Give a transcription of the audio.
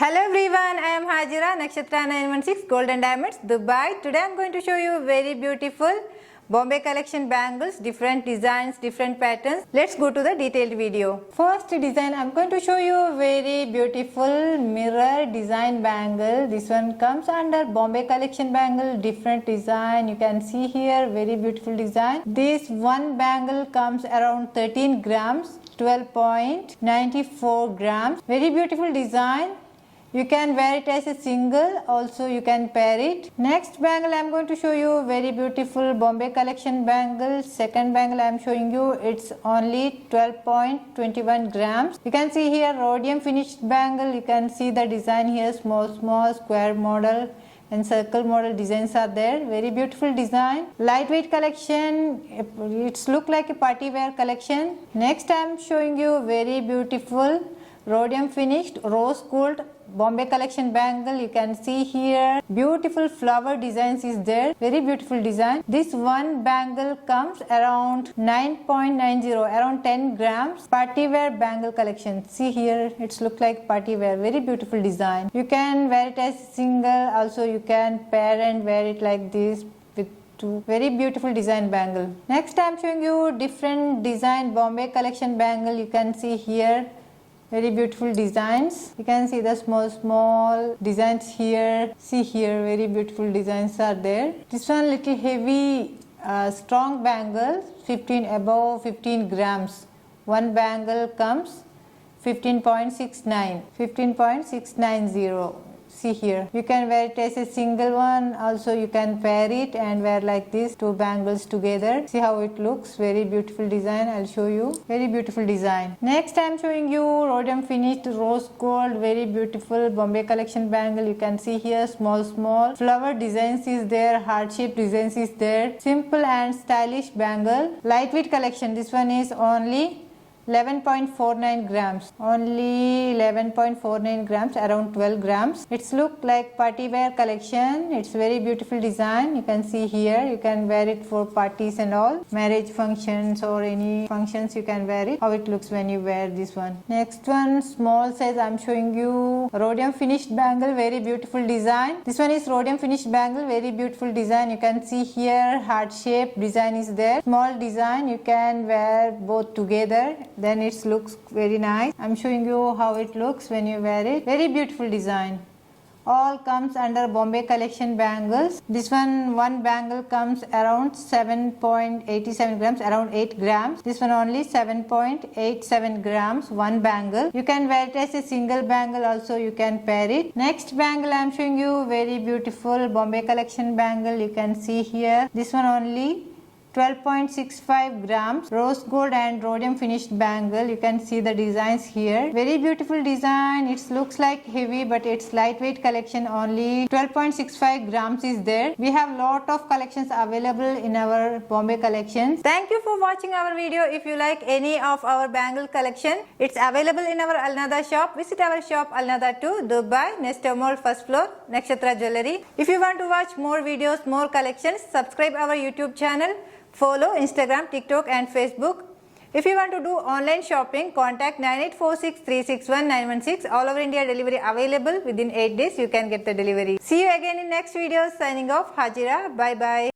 Hello everyone, I am Hajira, Nakshathra 916 Gold and Diamonds, Dubai. Today I am going to show you very beautiful Bombay collection bangles, different designs, different patterns. Let's go to the detailed video. First design, I am going to show you a very beautiful mirror design bangle. This one comes under Bombay collection bangle, different design. You can see here, very beautiful design. This one bangle comes around 13 grams, 12.94 grams. Very beautiful design. You can wear it as a single, also you can pair it. Next bangle I am going to show you very beautiful Bombay collection bangle. Second bangle I am showing you, it's only 12.21 grams. You can see here rhodium finished bangle. You can see the design here, small square model and circle model designs are there. Very beautiful design. Lightweight collection. It's look like a party wear collection. Next I am showing you very beautiful rhodium finished rose gold Bombay collection bangle. You can see here beautiful flower designs is there. Very beautiful design. This one bangle comes around 9.90, around 10 grams. Party wear bangle collection. See here, it's look like party wear. Very beautiful design. You can wear it as single. Also you can pair and wear it like this. Very beautiful design bangle. Next I am showing you different design Bombay collection bangle. You can see here very beautiful designs. You can see the small designs here. See here, very beautiful designs are there. This one little heavy strong bangle, above 15 grams. One bangle comes 15.690. See here, you can wear it as a single one. Also you can pair it and wear like this, two bangles together. See how it looks. Very beautiful design. I'll show you. Very beautiful design. Next I am showing you rhodium finished rose gold. Very beautiful Bombay collection bangle. You can see here small flower designs is there, heart shape designs is there. Simple and stylish bangle. Lightweight collection. This one is only 11.49 grams. Only 11.49 grams, around 12 grams. It's look like party wear collection. It's very beautiful design. You can see here. You can wear it for parties and all. Marriage functions or any functions you can wear it. How it looks when you wear this one. Next one, small size. I'm showing you rhodium finished bangle. Very beautiful design. This one is rhodium finished bangle. Very beautiful design. You can see here heart shape design is there. Small design. You can wear both together. Then it looks very nice. I'm showing you how it looks when you wear it. Very beautiful design. All comes under Bombay collection bangles. This one bangle comes around 7.87 grams, around 8 grams. This one only 7.87 grams, one bangle. You can wear it as a single bangle, also you can pair it. Next bangle I am showing you very beautiful Bombay collection bangle. You can see here. This one only 12.65 grams, rose gold and rhodium finished bangle. You can see the designs here. Very beautiful design. It looks like heavy but it's lightweight collection. Only 12.65 grams is there. We have lot of collections available in our Bombay collections. Thank you for watching our video. If you like any of our bangle collection, it's available in our Al-Nada shop. Visit our shop Al-Nada 2, Dubai, Nesto Mall, first floor, Nakshathra Jewelry. If you want to watch more videos, more collections, subscribe our YouTube channel. Follow Instagram, TikTok and Facebook. If you want to do online shopping, contact 9846361916. All over India delivery available. Within 8 days you can get the delivery. See you again in next video. Signing off, Hajira. Bye bye.